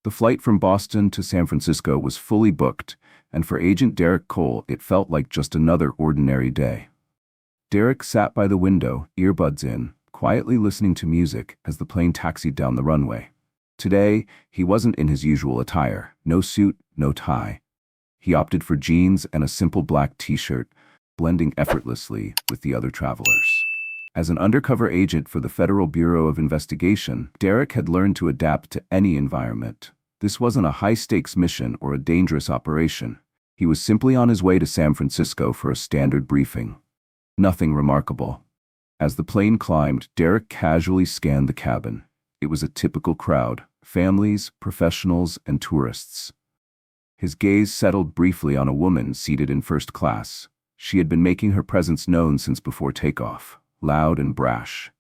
The flight from Boston to San Francisco was fully booked, and for Agent Derek Cole, it felt like just another ordinary day. Derek sat by the window, earbuds in, quietly listening to music as the plane taxied down the runway. Today, he wasn't in his usual attire, no suit, no tie. He opted for jeans and a simple black t-shirt, blending effortlessly with the other travelers. As an undercover agent for the Federal Bureau of Investigation, Derek had learned to adapt to any environment. This wasn't a high-stakes mission or a dangerous operation. He was simply on his way to San Francisco for a standard briefing. Nothing remarkable. As the plane climbed, Derek casually scanned the cabin. It was a typical crowd: families, professionals, and tourists. His gaze settled briefly on a woman seated in first class. She had been making her presence known since before takeoff, loud and brash.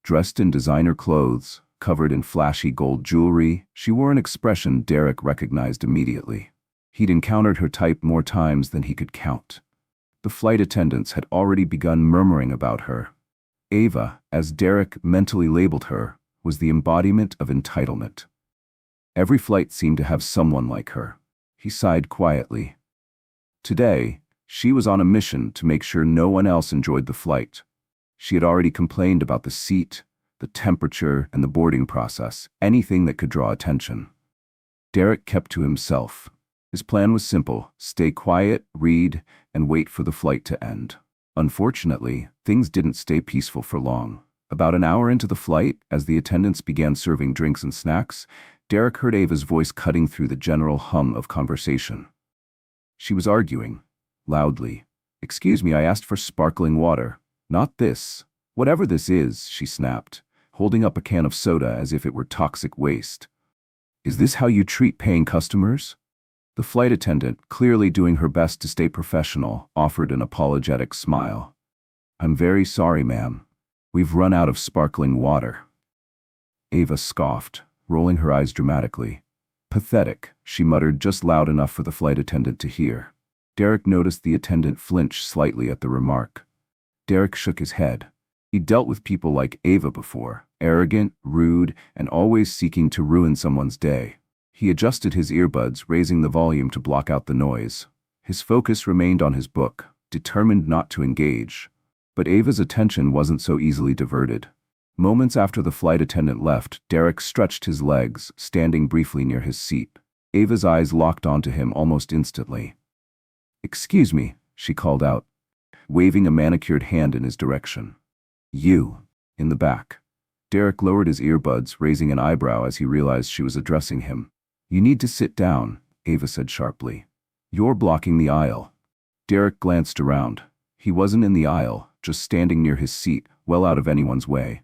Dressed in designer clothes, covered in flashy gold jewelry, she wore an expression Derek recognized immediately. He'd encountered her type more times than he could count. The flight attendants had already begun murmuring about her. Ava, as Derek mentally labeled her, was the embodiment of entitlement. Every flight seemed to have someone like her. He sighed quietly. Today, she was on a mission to make sure no one else enjoyed the flight. She had already complained about the seat, the temperature, and the boarding process, anything that could draw attention. Derek kept to himself. His plan was simple: stay quiet, read, and wait for the flight to end. Unfortunately, things didn't stay peaceful for long. About an hour into the flight, as the attendants began serving drinks and snacks, Derek heard Ava's voice cutting through the general hum of conversation. She was arguing, loudly. "Excuse me, I asked for sparkling water. Not this. Whatever this is," she snapped, holding up a can of soda as if it were toxic waste. "Is this how you treat paying customers?" The flight attendant, clearly doing her best to stay professional, offered an apologetic smile. "I'm very sorry, ma'am. We've run out of sparkling water." Ava scoffed, rolling her eyes dramatically. "Pathetic," she muttered just loud enough for the flight attendant to hear. Derek noticed the attendant flinch slightly at the remark. Derek shook his head. He'd dealt with people like Ava before, arrogant, rude, and always seeking to ruin someone's day. He adjusted his earbuds, raising the volume to block out the noise. His focus remained on his book, determined not to engage. But Ava's attention wasn't so easily diverted. Moments after the flight attendant left, Derek stretched his legs, standing briefly near his seat. Ava's eyes locked onto him almost instantly. "Excuse me," she called out, waving a manicured hand in his direction. "You," in the back. Derek lowered his earbuds, raising an eyebrow as he realized she was addressing him. "You need to sit down," Ava said sharply. "You're blocking the aisle." Derek glanced around. He wasn't in the aisle, just standing near his seat, well out of anyone's way.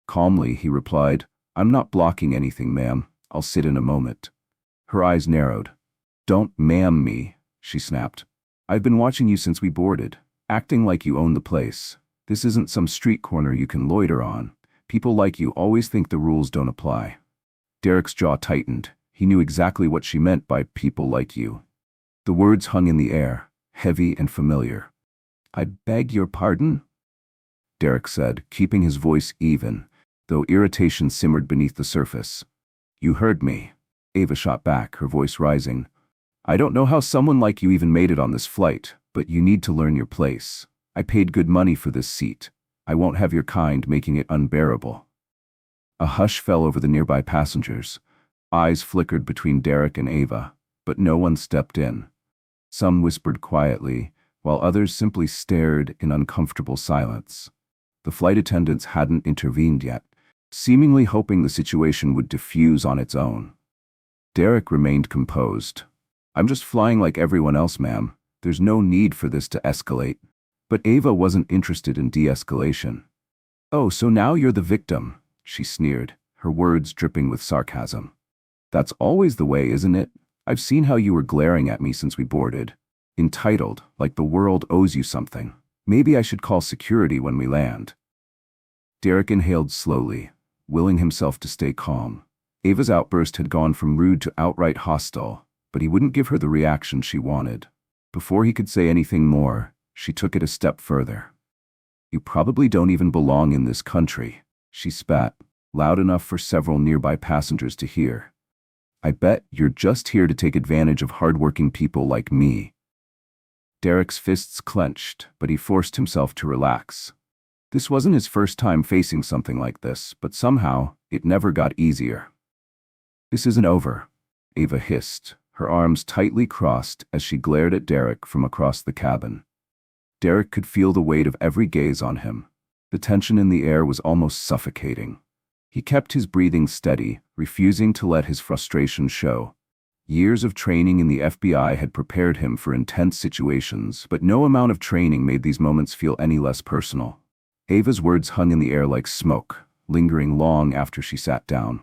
Calmly, he replied, "I'm not blocking anything, ma'am. I'll sit in a moment." Her eyes narrowed. "Don't ma'am me," she snapped. "I've been watching you since we boarded, acting like you own the place. This isn't some street corner you can loiter on. People like you always think the rules don't apply." Derek's jaw tightened. He knew exactly what she meant by "people like you." The words hung in the air, heavy and familiar. "I beg your pardon?" Derek said, keeping his voice even, though irritation simmered beneath the surface. "You heard me," Ava shot back, her voice rising. "I don't know how someone like you even made it on this flight, but you need to learn your place. I paid good money for this seat. I won't have your kind making it unbearable." A hush fell over the nearby passengers. Eyes flickered between Derek and Ava, but no one stepped in. Some whispered quietly, while others simply stared in uncomfortable silence. The flight attendants hadn't intervened yet, seemingly hoping the situation would diffuse on its own. Derek remained composed. "I'm just flying like everyone else, ma'am. There's no need for this to escalate." But Ava wasn't interested in de-escalation. "Oh, so now you're the victim," she sneered, her words dripping with sarcasm. "That's always the way, isn't it? I've seen how you were glaring at me since we boarded. Entitled, like the world owes you something. Maybe I should call security when we land." Derek inhaled slowly, willing himself to stay calm. Ava's outburst had gone from rude to outright hostile, but he wouldn't give her the reaction she wanted. Before he could say anything more, she took it a step further. "You probably don't even belong in this country," she spat, loud enough for several nearby passengers to hear. I bet you're just here to take advantage of hardworking people like me. Derek's fists clenched, but he forced himself to relax. This wasn't his first time facing something like this, but somehow it never got easier. This isn't over, Ava hissed, her arms tightly crossed as she glared at Derek from across the cabin. Derek could feel the weight of every gaze on him. The tension in the air was almost suffocating. He kept his breathing steady, refusing to let his frustration show. Years of training in the FBI had prepared him for intense situations, but no amount of training made these moments feel any less personal. Ava's words hung in the air like smoke, lingering long after she sat down.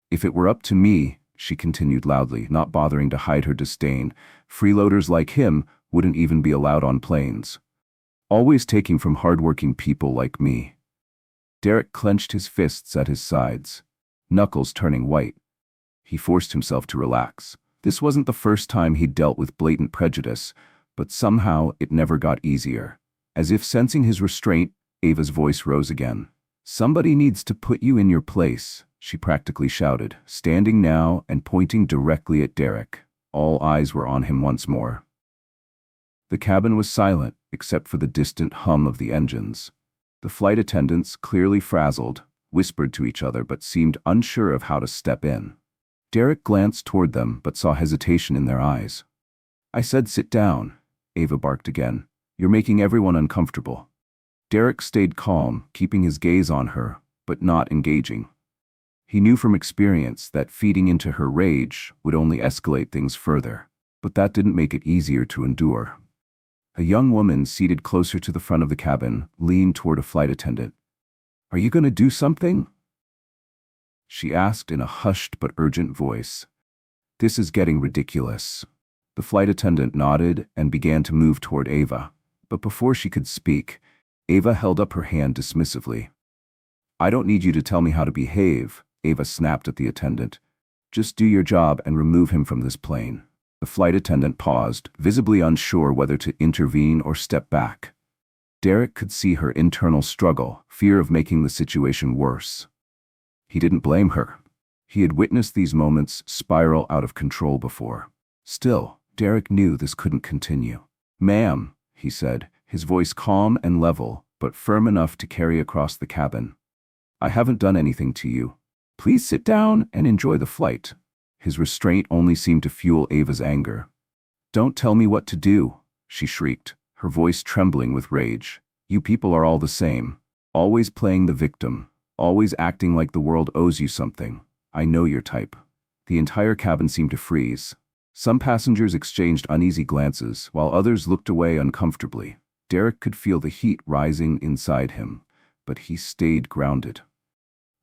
If it were up to me, she continued loudly, not bothering to hide her disdain, freeloaders like him wouldn't even be allowed on planes. Always taking from hardworking people like me. Derek clenched his fists at his sides, knuckles turning white. He forced himself to relax. This wasn't the first time he'd dealt with blatant prejudice, but somehow it never got easier. As if sensing his restraint, Ava's voice rose again. "Somebody needs to put you in your place," she practically shouted, standing now and pointing directly at Derek. All eyes were on him once more. The cabin was silent, except for the distant hum of the engines. The flight attendants, clearly frazzled, whispered to each other but seemed unsure of how to step in. Derek glanced toward them but saw hesitation in their eyes. "I said sit down," Ava barked again. "You're making everyone uncomfortable." Derek stayed calm, keeping his gaze on her, but not engaging. He knew from experience that feeding into her rage would only escalate things further, but that didn't make it easier to endure. A young woman seated closer to the front of the cabin leaned toward a flight attendant. "Are you going to do something?" she asked in a hushed but urgent voice. "This is getting ridiculous." The flight attendant nodded and began to move toward Ava, but before she could speak, Ava held up her hand dismissively. "I don't need you to tell me how to behave," Ava snapped at the attendant. "Just do your job and remove him from this plane." The flight attendant paused, visibly unsure whether to intervene or step back. Derek could see her internal struggle, fear of making the situation worse. He didn't blame her. He had witnessed these moments spiral out of control before. Still, Derek knew this couldn't continue. "Ma'am," he said, his voice calm and level, but firm enough to carry across the cabin. "I haven't done anything to you. Please sit down and enjoy the flight." His restraint only seemed to fuel Ava's anger. "Don't tell me what to do," she shrieked, her voice trembling with rage. "You people are all the same. Always playing the victim. Always acting like the world owes you something. I know your type." The entire cabin seemed to freeze. Some passengers exchanged uneasy glances, while others looked away uncomfortably. Derek could feel the heat rising inside him, but he stayed grounded.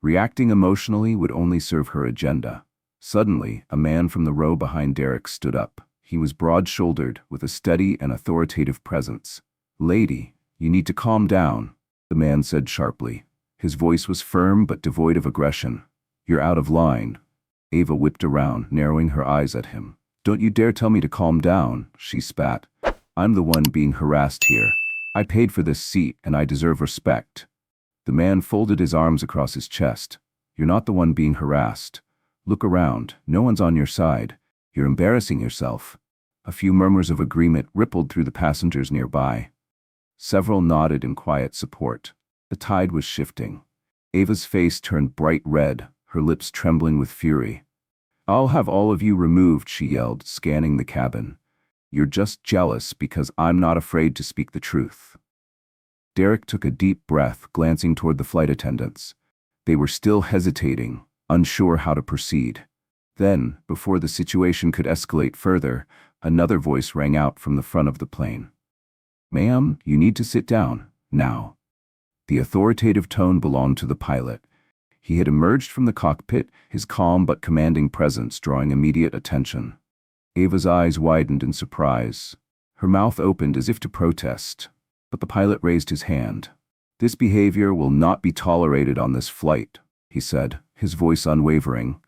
Reacting emotionally would only serve her agenda. Suddenly, a man from the row behind Derek stood up. He was broad-shouldered, with a steady and authoritative presence. "Lady, you need to calm down," the man said sharply. His voice was firm but devoid of aggression. "You're out of line." Ava whipped around, narrowing her eyes at him. "Don't you dare tell me to calm down," she spat. "I'm the one being harassed here. I paid for this seat and I deserve respect." The man folded his arms across his chest. "You're not the one being harassed. Look around. No one's on your side. You're embarrassing yourself." A few murmurs of agreement rippled through the passengers nearby. Several nodded in quiet support. The tide was shifting. Ava's face turned bright red, her lips trembling with fury. "I'll have all of you removed," she yelled, scanning the cabin. "You're just jealous because I'm not afraid to speak the truth." Derek took a deep breath, glancing toward the flight attendants. They were still hesitating, unsure how to proceed. Then, before the situation could escalate further, another voice rang out from the front of the plane. "Ma'am, you need to sit down, now." The authoritative tone belonged to the pilot. He had emerged from the cockpit, his calm but commanding presence drawing immediate attention. Ava's eyes widened in surprise. Her mouth opened as if to protest, but the pilot raised his hand. "This behavior will not be tolerated on this flight," he said, his voice unwavering.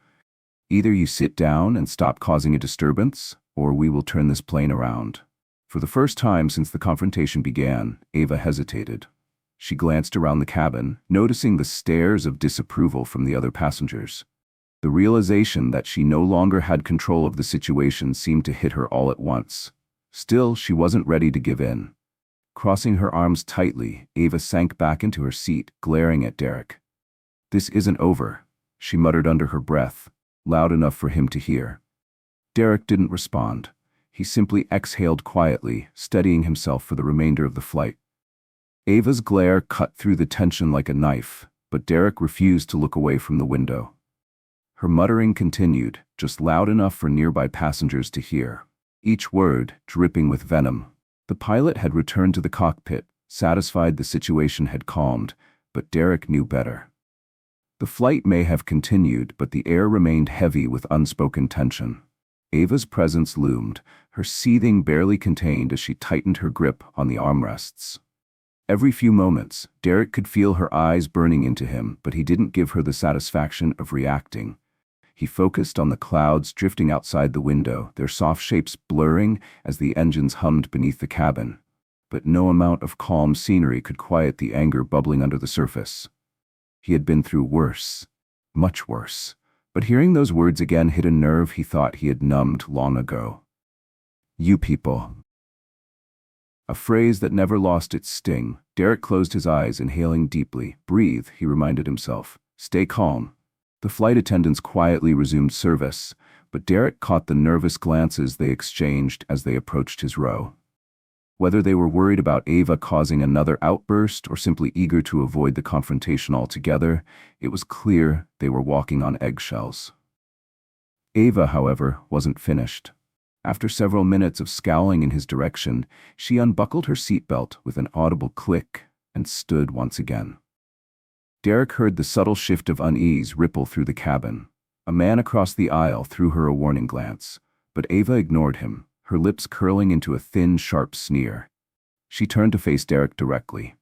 "Either you sit down and stop causing a disturbance, or we will turn this plane around." For the first time since the confrontation began, Ava hesitated. She glanced around the cabin, noticing the stares of disapproval from the other passengers. The realization that she no longer had control of the situation seemed to hit her all at once. Still, she wasn't ready to give in. Crossing her arms tightly, Ava sank back into her seat, glaring at Derek. "This isn't over," she muttered under her breath, loud enough for him to hear. Derek didn't respond. He simply exhaled quietly, steadying himself for the remainder of the flight. Ava's glare cut through the tension like a knife, but Derek refused to look away from the window. Her muttering continued, just loud enough for nearby passengers to hear, each word dripping with venom. The pilot had returned to the cockpit, satisfied the situation had calmed, but Derek knew better. The flight may have continued, but the air remained heavy with unspoken tension. Ava's presence loomed, her seething barely contained as she tightened her grip on the armrests. Every few moments, Derek could feel her eyes burning into him, but he didn't give her the satisfaction of reacting. He focused on the clouds drifting outside the window, their soft shapes blurring as the engines hummed beneath the cabin. But no amount of calm scenery could quiet the anger bubbling under the surface. He had been through worse, much worse. But hearing those words again hit a nerve he thought he had numbed long ago. "You people." A phrase that never lost its sting. Derek closed his eyes, inhaling deeply. "Breathe," he reminded himself. "Stay calm." The flight attendants quietly resumed service, but Derek caught the nervous glances they exchanged as they approached his row. Whether they were worried about Ava causing another outburst or simply eager to avoid the confrontation altogether, it was clear they were walking on eggshells. Ava, however, wasn't finished. After several minutes of scowling in his direction, she unbuckled her seatbelt with an audible click and stood once again. Derek heard the subtle shift of unease ripple through the cabin. A man across the aisle threw her a warning glance, but Ava ignored him, her lips curling into a thin, sharp sneer. She turned to face Derek directly.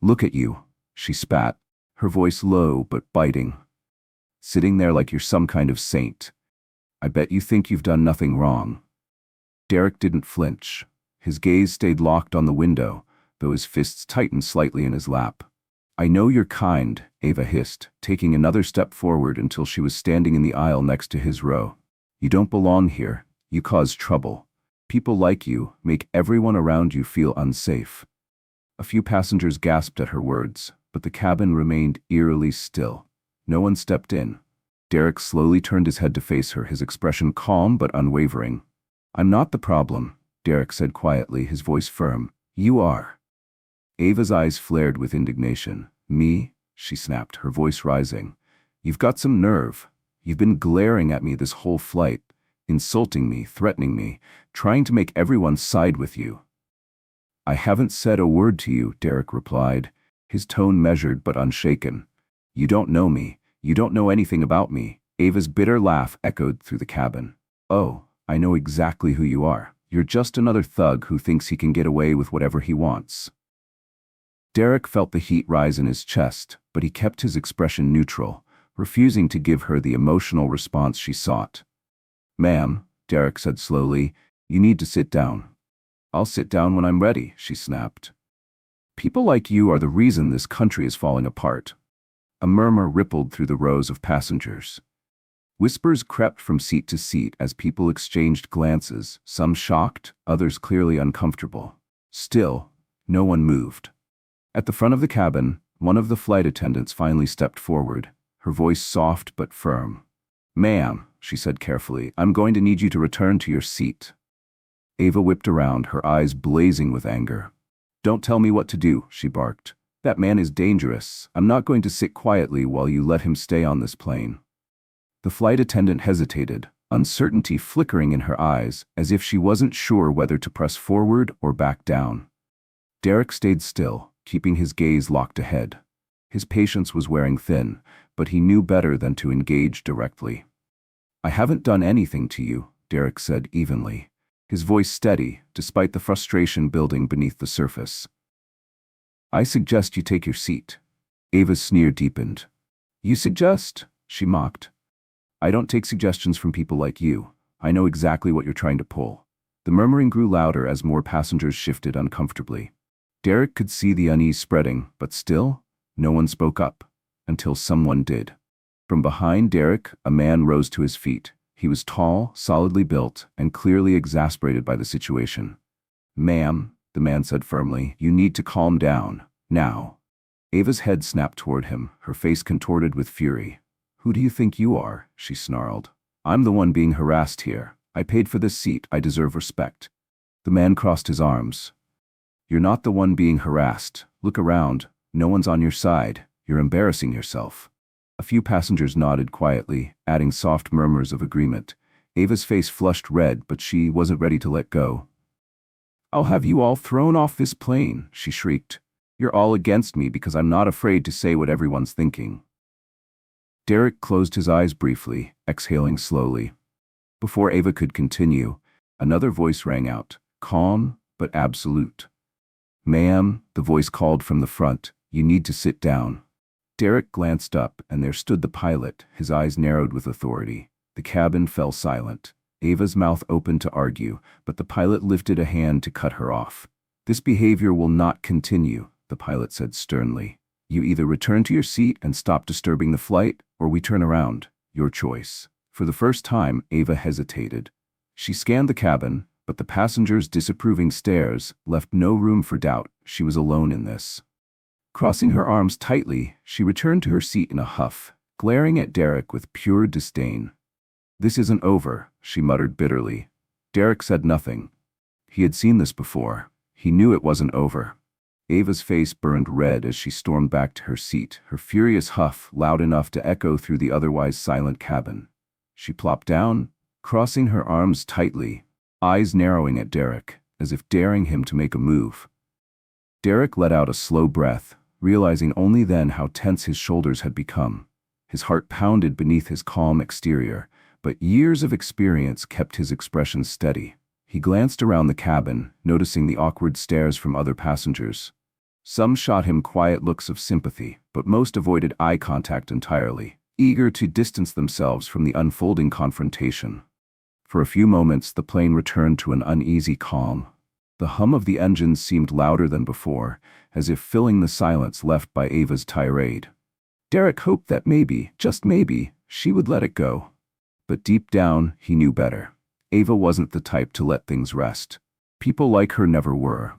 "Look at you," she spat, her voice low but biting. "Sitting there like you're some kind of saint. I bet you think you've done nothing wrong." Derek didn't flinch. His gaze stayed locked on the window, though his fists tightened slightly in his lap. "I know you're kind," Ava hissed, taking another step forward until she was standing in the aisle next to his row. "You don't belong here. You cause trouble. People like you make everyone around you feel unsafe." A few passengers gasped at her words, but the cabin remained eerily still. No one stepped in. Derek slowly turned his head to face her, his expression calm but unwavering. "I'm not the problem," Derek said quietly, his voice firm. "You are." Ava's eyes flared with indignation. "Me?" she snapped, her voice rising. "You've got some nerve. You've been glaring at me this whole flight, insulting me, threatening me, trying to make everyone side with you." "I haven't said a word to you," Derek replied, his tone measured but unshaken. "You don't know me. You don't know anything about me." Ava's bitter laugh echoed through the cabin. "Oh, I know exactly who you are. You're just another thug who thinks he can get away with whatever he wants." Derek felt the heat rise in his chest, but he kept his expression neutral, refusing to give her the emotional response she sought. "Ma'am," Derek said slowly, "you need to sit down." "I'll sit down when I'm ready," she snapped. "People like you are the reason this country is falling apart." A murmur rippled through the rows of passengers. Whispers crept from seat to seat as people exchanged glances, some shocked, others clearly uncomfortable. Still, no one moved. At the front of the cabin, one of the flight attendants finally stepped forward, her voice soft but firm. "Ma'am," she said carefully, "I'm going to need you to return to your seat." Ava whipped around, her eyes blazing with anger. "Don't tell me what to do," she barked. "That man is dangerous. I'm not going to sit quietly while you let him stay on this plane." The flight attendant hesitated, uncertainty flickering in her eyes, as if she wasn't sure whether to press forward or back down. Derek stayed still, keeping his gaze locked ahead. His patience was wearing thin, but he knew better than to engage directly. "I haven't done anything to you," Derek said evenly, his voice steady despite the frustration building beneath the surface. "I suggest you take your seat." Ava's sneer deepened. "You suggest?" she mocked. "I don't take suggestions from people like you. I know exactly what you're trying to pull." The murmuring grew louder as more passengers shifted uncomfortably. Derek could see the unease spreading, but still, no one spoke up, until someone did. From behind Derek, a man rose to his feet. He was tall, solidly built, and clearly exasperated by the situation. "Ma'am," the man said firmly, "you need to calm down. Now." Ava's head snapped toward him, her face contorted with fury. "Who do you think you are?" she snarled. "I'm the one being harassed here. I paid for this seat. I deserve respect." The man crossed his arms. "You're not the one being harassed. Look around. No one's on your side. You're embarrassing yourself." A few passengers nodded quietly, adding soft murmurs of agreement. Ava's face flushed red, but she wasn't ready to let go. "I'll have you all thrown off this plane," she shrieked. "You're all against me because I'm not afraid to say what everyone's thinking." Derek closed his eyes briefly, exhaling slowly. Before Ava could continue, another voice rang out, calm but absolute. "Ma'am," the voice called from the front, "you need to sit down." Derek glanced up, and there stood the pilot, his eyes narrowed with authority. The cabin fell silent. Ava's mouth opened to argue, but the pilot lifted a hand to cut her off. "This behavior will not continue," the pilot said sternly. "You either return to your seat and stop disturbing the flight, or we turn around. Your choice." For the first time, Ava hesitated. She scanned the cabin, but the passengers' disapproving stares left no room for doubt. She was alone in this. Crossing her arms tightly, she returned to her seat in a huff, glaring at Derek with pure disdain. "This isn't over," she muttered bitterly. Derek said nothing. He had seen this before. He knew it wasn't over. Ava's face burned red as she stormed back to her seat, her furious huff loud enough to echo through the otherwise silent cabin. She plopped down, crossing her arms tightly, eyes narrowing at Derek, as if daring him to make a move. Derek let out a slow breath, realizing only then how tense his shoulders had become. His heart pounded beneath his calm exterior, but years of experience kept his expression steady. He glanced around the cabin, noticing the awkward stares from other passengers. Some shot him quiet looks of sympathy, but most avoided eye contact entirely, eager to distance themselves from the unfolding confrontation. For a few moments, the plane returned to an uneasy calm. The hum of the engines seemed louder than before, as if filling the silence left by Ava's tirade. Derek hoped that maybe, just maybe, she would let it go. But deep down, he knew better. Ava wasn't the type to let things rest. People like her never were.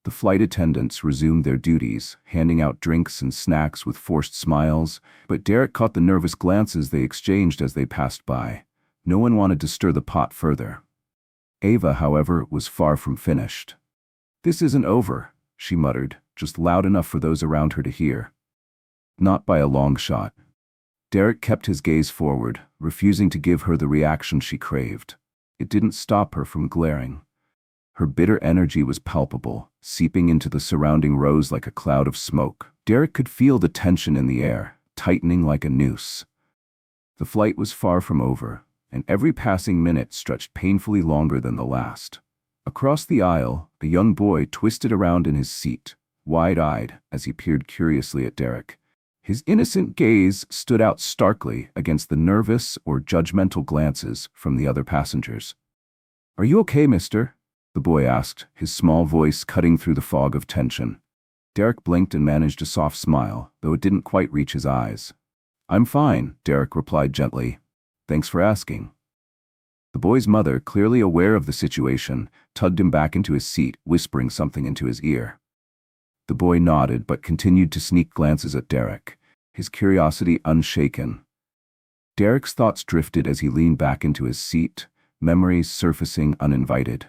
The flight attendants resumed their duties, handing out drinks and snacks with forced smiles, but Derek caught the nervous glances they exchanged as they passed by. No one wanted to stir the pot further. Ava, however, was far from finished. "This isn't over," she muttered, just loud enough for those around her to hear. Not by a long shot. Derek kept his gaze forward, refusing to give her the reaction she craved. It didn't stop her from glaring. Her bitter energy was palpable, seeping into the surrounding rows like a cloud of smoke. Derek could feel the tension in the air, tightening like a noose. The flight was far from over, and every passing minute stretched painfully longer than the last. Across the aisle, a young boy twisted around in his seat, wide-eyed as he peered curiously at Derek. His innocent gaze stood out starkly against the nervous or judgmental glances from the other passengers. "Are you okay, mister?" the boy asked, his small voice cutting through the fog of tension. Derek blinked and managed a soft smile, though it didn't quite reach his eyes. "I'm fine," Derek replied gently. "Thanks for asking." The boy's mother, clearly aware of the situation, tugged him back into his seat, whispering something into his ear. The boy nodded but continued to sneak glances at Derek, his curiosity unshaken. Derek's thoughts drifted as he leaned back into his seat, memories surfacing uninvited.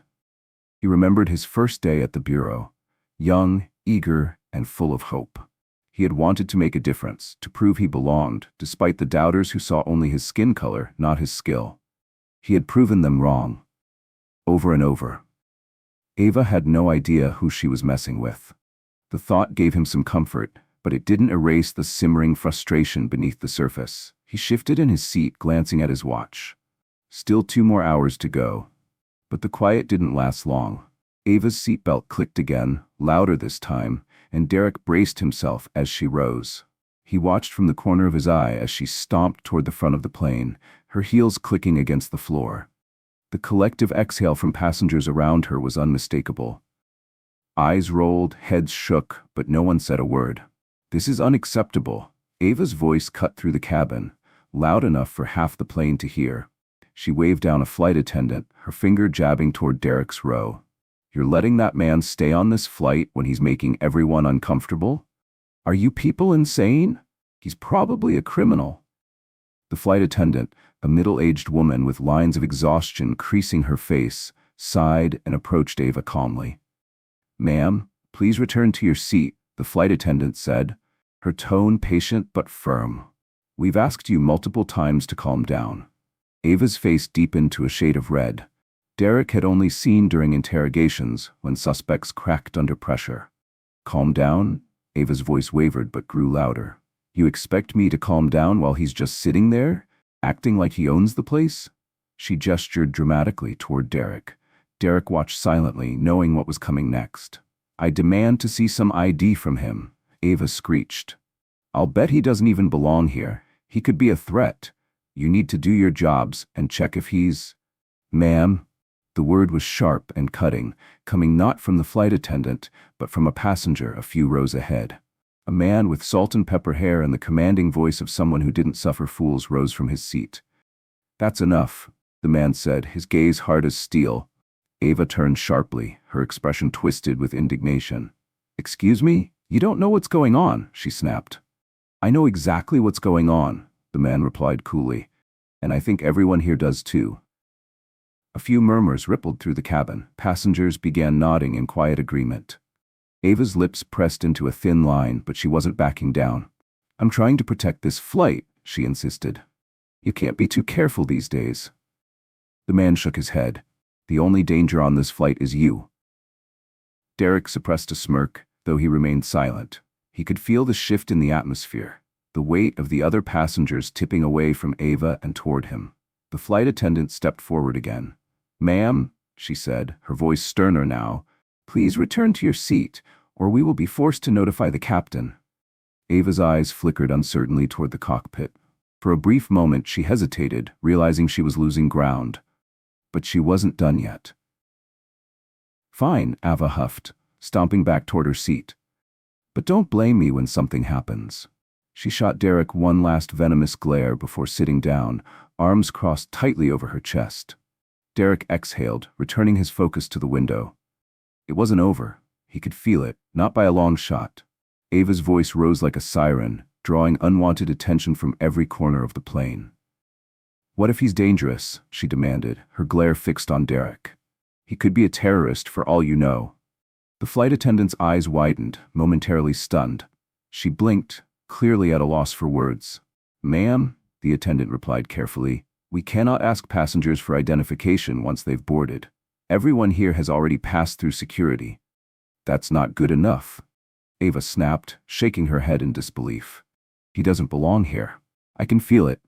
He remembered his first day at the bureau, young, eager, and full of hope. He had wanted to make a difference, to prove he belonged, despite the doubters who saw only his skin color, not his skill. He had proven them wrong. Over and over. Ava had no idea who she was messing with. The thought gave him some comfort, but it didn't erase the simmering frustration beneath the surface. He shifted in his seat, glancing at his watch. Still 2 more hours to go. But the quiet didn't last long. Ava's seatbelt clicked again, louder this time, and Derek braced himself as she rose. He watched from the corner of his eye as she stomped toward the front of the plane, her heels clicking against the floor. The collective exhale from passengers around her was unmistakable. Eyes rolled, heads shook, but no one said a word. "This is unacceptable." Ava's voice cut through the cabin, loud enough for half the plane to hear. She waved down a flight attendant, her finger jabbing toward Derek's row. "You're letting that man stay on this flight when he's making everyone uncomfortable? Are you people insane? He's probably a criminal." The flight attendant, a middle-aged woman with lines of exhaustion creasing her face, sighed and approached Ava calmly. "Ma'am, please return to your seat," the flight attendant said, her tone patient but firm. "We've asked you multiple times to calm down." Ava's face deepened to a shade of red. Derek had only seen during interrogations when suspects cracked under pressure. "Calm down?" Ava's voice wavered but grew louder. "You expect me to calm down while he's just sitting there, acting like he owns the place?" She gestured dramatically toward Derek. Derek watched silently, knowing what was coming next. "I demand to see some ID from him," Ava screeched. "I'll bet he doesn't even belong here. He could be a threat. You need to do your jobs and check if he's—" "Ma'am." The word was sharp and cutting, coming not from the flight attendant, but from a passenger a few rows ahead. A man with salt and pepper hair and the commanding voice of someone who didn't suffer fools rose from his seat. "That's enough," the man said, his gaze hard as steel. Ava turned sharply, her expression twisted with indignation. "Excuse me? You don't know what's going on," she snapped. "I know exactly what's going on," the man replied coolly. "And I think everyone here does too." A few murmurs rippled through the cabin. Passengers began nodding in quiet agreement. Ava's lips pressed into a thin line, but she wasn't backing down. "I'm trying to protect this flight," she insisted. "You can't be too careful these days." The man shook his head. "The only danger on this flight is you." Derek suppressed a smirk, though he remained silent. He could feel the shift in the atmosphere, the weight of the other passengers tipping away from Ava and toward him. The flight attendant stepped forward again. "Ma'am," she said, her voice sterner now, "please return to your seat, or we will be forced to notify the captain." Ava's eyes flickered uncertainly toward the cockpit. For a brief moment she hesitated, realizing she was losing ground. But she wasn't done yet. "Fine," Ava huffed, stomping back toward her seat. "But don't blame me when something happens." She shot Derek one last venomous glare before sitting down, arms crossed tightly over her chest. Derek exhaled, returning his focus to the window. It wasn't over. He could feel it, not by a long shot. Ava's voice rose like a siren, drawing unwanted attention from every corner of the plane. "What if he's dangerous?" she demanded, her glare fixed on Derek. "He could be a terrorist for all you know." The flight attendant's eyes widened, momentarily stunned. She blinked, clearly at a loss for words. "Ma'am," the attendant replied carefully, "we cannot ask passengers for identification once they've boarded. Everyone here has already passed through security." "That's not good enough," Ava snapped, shaking her head in disbelief. "He doesn't belong here. I can feel it."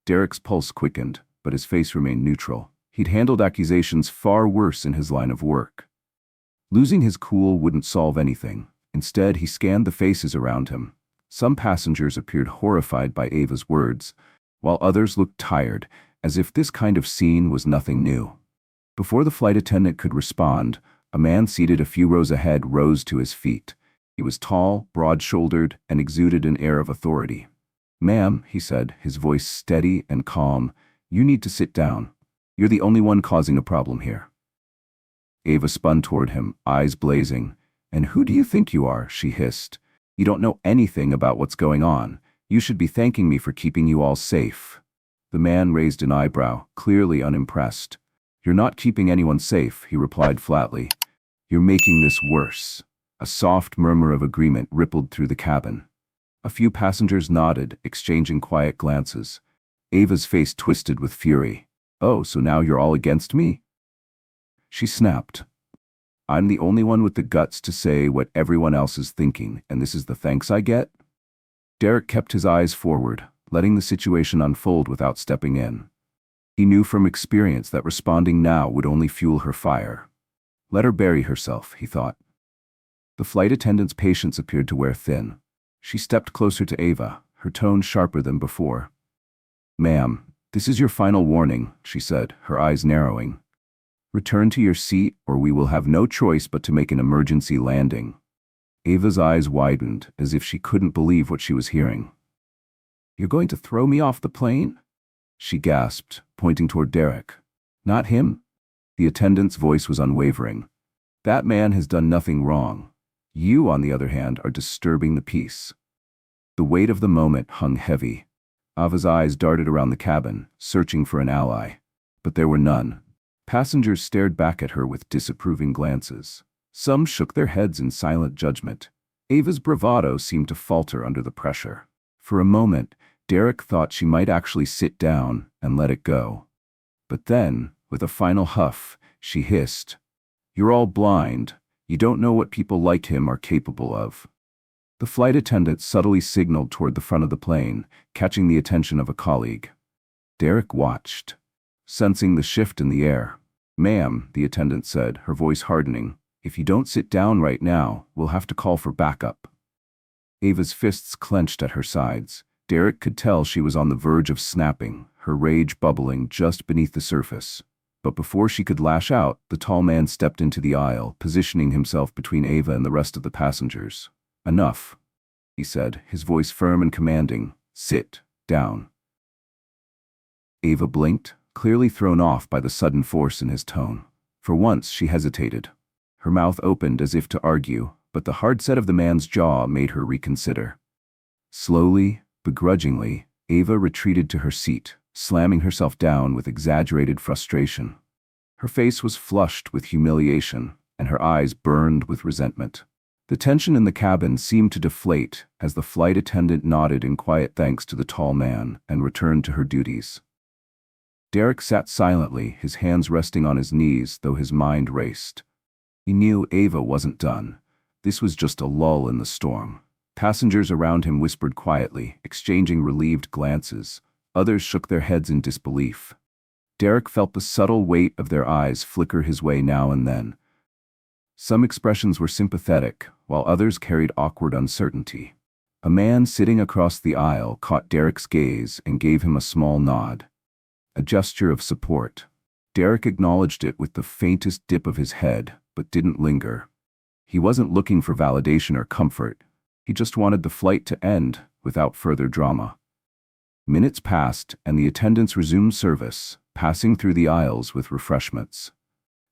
Derek's pulse quickened, but his face remained neutral. He'd handled accusations far worse in his line of work. Losing his cool wouldn't solve anything. Instead, he scanned the faces around him. Some passengers appeared horrified by Ava's words, while others looked tired, as if this kind of scene was nothing new. Before the flight attendant could respond, a man seated a few rows ahead rose to his feet. He was tall, broad-shouldered, and exuded an air of authority. "Ma'am," he said, his voice steady and calm, "you need to sit down. You're the only one causing a problem here." Ava spun toward him, eyes blazing. "And who do you think you are?" she hissed. "You don't know anything about what's going on. You should be thanking me for keeping you all safe." The man raised an eyebrow, clearly unimpressed. "You're not keeping anyone safe," he replied flatly. "You're making this worse." A soft murmur of agreement rippled through the cabin. A few passengers nodded, exchanging quiet glances. Ava's face twisted with fury. "Oh, so now you're all against me?" She snapped. "I'm the only one with the guts to say what everyone else is thinking, and this is the thanks I get?" Derek kept his eyes forward, letting the situation unfold without stepping in. He knew from experience that responding now would only fuel her fire. Let her bury herself, he thought. The flight attendant's patience appeared to wear thin. She stepped closer to Ava, her tone sharper than before. "Ma'am, this is your final warning," she said, her eyes narrowing. "Return to your seat, or we will have no choice but to make an emergency landing." Ava's eyes widened, as if she couldn't believe what she was hearing. You're going to throw me off the plane? She gasped, pointing toward Derek. Not him? The attendant's voice was unwavering. That man has done nothing wrong. You, on the other hand, are disturbing the peace. The weight of the moment hung heavy. Ava's eyes darted around the cabin, searching for an ally. But there were none. Passengers stared back at her with disapproving glances. Some shook their heads in silent judgment. Ava's bravado seemed to falter under the pressure. For a moment, Derek thought she might actually sit down and let it go. But then, with a final huff, she hissed, "You're all blind. You don't know what people like him are capable of." The flight attendant subtly signaled toward the front of the plane, catching the attention of a colleague. Derek watched, sensing the shift in the air. "Ma'am," the attendant said, her voice hardening, "if you don't sit down right now, we'll have to call for backup." Ava's fists clenched at her sides. Derek could tell she was on the verge of snapping, her rage bubbling just beneath the surface. But before she could lash out, the tall man stepped into the aisle, positioning himself between Ava and the rest of the passengers. "Enough," he said, his voice firm and commanding. "Sit down." Ava blinked, clearly thrown off by the sudden force in his tone. For once, she hesitated. Her mouth opened as if to argue, but the hard set of the man's jaw made her reconsider. Slowly, begrudgingly, Ava retreated to her seat, slamming herself down with exaggerated frustration. Her face was flushed with humiliation, and her eyes burned with resentment. The tension in the cabin seemed to deflate as the flight attendant nodded in quiet thanks to the tall man and returned to her duties. Derek sat silently, his hands resting on his knees, though his mind raced. He knew Ava wasn't done. This was just a lull in the storm. Passengers around him whispered quietly, exchanging relieved glances. Others shook their heads in disbelief. Derek felt the subtle weight of their eyes flicker his way now and then. Some expressions were sympathetic, while others carried awkward uncertainty. A man sitting across the aisle caught Derek's gaze and gave him a small nod. A gesture of support. Derek acknowledged it with the faintest dip of his head, but didn't linger. He wasn't looking for validation or comfort. He just wanted the flight to end without further drama. Minutes passed, and the attendants resumed service, passing through the aisles with refreshments.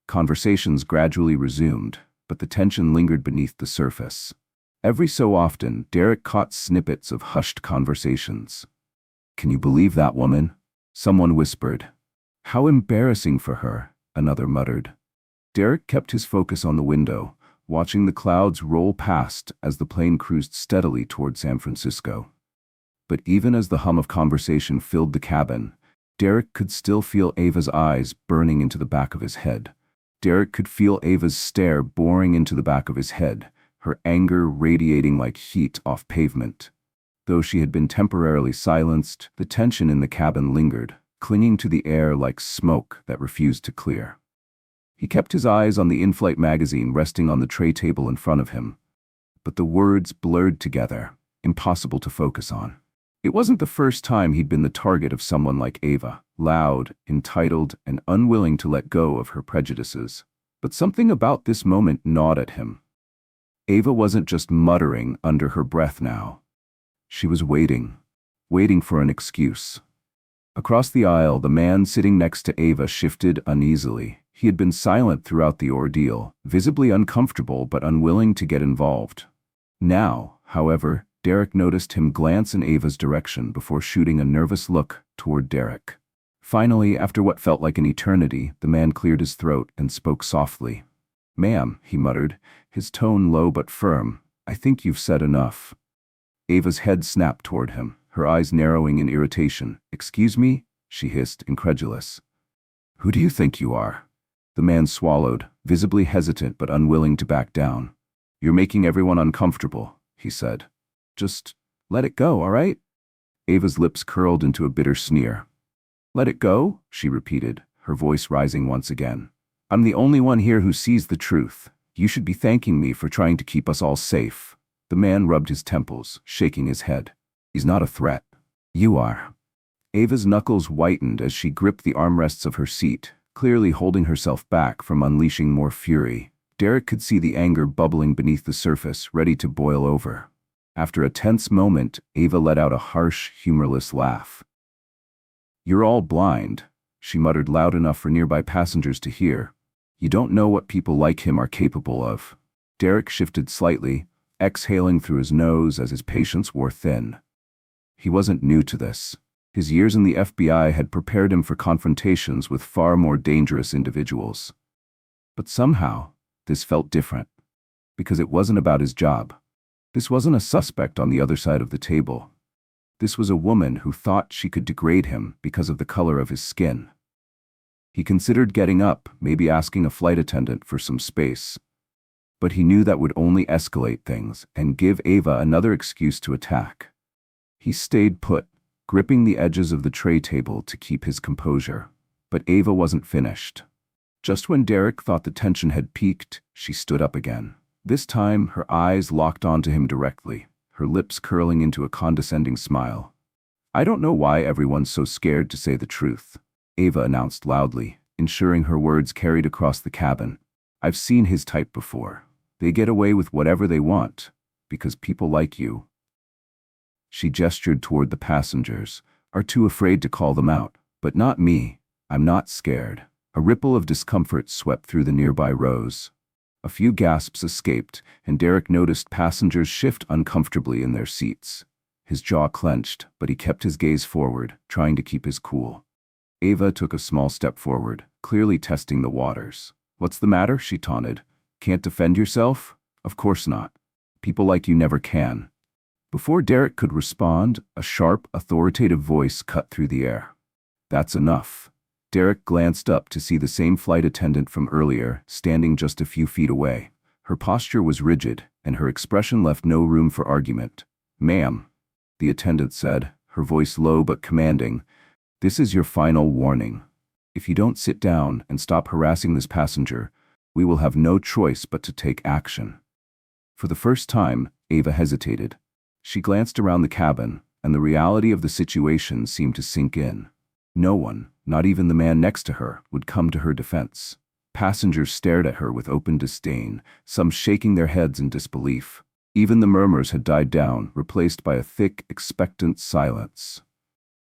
Conversations gradually resumed, but the tension lingered beneath the surface. Every so often, Derek caught snippets of hushed conversations. "Can you believe that woman?" someone whispered. "How embarrassing for her," another muttered. Derek kept his focus on the window, watching the clouds roll past as the plane cruised steadily toward San Francisco. But even as the hum of conversation filled the cabin, Derek could still feel Ava's eyes burning into the back of his head. Derek could feel Ava's stare boring into the back of his head, her anger radiating like heat off pavement. Though she had been temporarily silenced, the tension in the cabin lingered, clinging to the air like smoke that refused to clear. He kept his eyes on the in-flight magazine resting on the tray table in front of him. But the words blurred together, impossible to focus on. It wasn't the first time he'd been the target of someone like Ava, loud, entitled, and unwilling to let go of her prejudices. But something about this moment gnawed at him. Ava wasn't just muttering under her breath now. She was waiting for an excuse. Across the aisle, the man sitting next to Ava shifted uneasily. He had been silent throughout the ordeal, visibly uncomfortable but unwilling to get involved. Now, however, Derek noticed him glance in Ava's direction before shooting a nervous look toward Derek. Finally, after what felt like an eternity, the man cleared his throat and spoke softly. "Ma'am," he muttered, his tone low but firm, "I think you've said enough." Ava's head snapped toward him, her eyes narrowing in irritation. "Excuse me?" she hissed, incredulous. "Who do you think you are?" The man swallowed, visibly hesitant but unwilling to back down. "You're making everyone uncomfortable," he said. "Just let it go, all right?" Ava's lips curled into a bitter sneer. "Let it go?" she repeated, her voice rising once again. "I'm the only one here who sees the truth. You should be thanking me for trying to keep us all safe." The man rubbed his temples, shaking his head. "He's not a threat. You are." Ava's knuckles whitened as she gripped the armrests of her seat, clearly holding herself back from unleashing more fury. Derek could see the anger bubbling beneath the surface, ready to boil over. After a tense moment, Ava let out a harsh, humorless laugh. "You're all blind," she muttered loud enough for nearby passengers to hear. "You don't know what people like him are capable of." Derek shifted slightly, exhaling through his nose as his patience wore thin. He wasn't new to this. His years in the FBI had prepared him for confrontations with far more dangerous individuals. But somehow, this felt different. Because it wasn't about his job. This wasn't a suspect on the other side of the table. This was a woman who thought she could degrade him because of the color of his skin. He considered getting up, maybe asking a flight attendant for some space. But he knew that would only escalate things and give Ava another excuse to attack. He stayed put, gripping the edges of the tray table to keep his composure. But Ava wasn't finished. Just when Derek thought the tension had peaked, she stood up again. This time, her eyes locked onto him directly, her lips curling into a condescending smile. "I don't know why everyone's so scared to say the truth," Ava announced loudly, ensuring her words carried across the cabin. "I've seen his type before. They get away with whatever they want, because people like you." She gestured toward the passengers, are too afraid to call them out. "But not me. I'm not scared." A ripple of discomfort swept through the nearby rows. A few gasps escaped, and Derek noticed passengers shift uncomfortably in their seats. His jaw clenched, but he kept his gaze forward, trying to keep his cool. Ava took a small step forward, clearly testing the waters. "What's the matter?" she taunted. "Can't defend yourself?" "Of course not. People like you never can." Before Derek could respond, a sharp, authoritative voice cut through the air. "That's enough." Derek glanced up to see the same flight attendant from earlier, standing just a few feet away. Her posture was rigid, and her expression left no room for argument. "Ma'am," the attendant said, her voice low but commanding, "this is your final warning. If you don't sit down and stop harassing this passenger, we will have no choice but to take action." For the first time, Ava hesitated. She glanced around the cabin, and the reality of the situation seemed to sink in. No one, not even the man next to her, would come to her defense. Passengers stared at her with open disdain, some shaking their heads in disbelief. Even the murmurs had died down, replaced by a thick, expectant silence.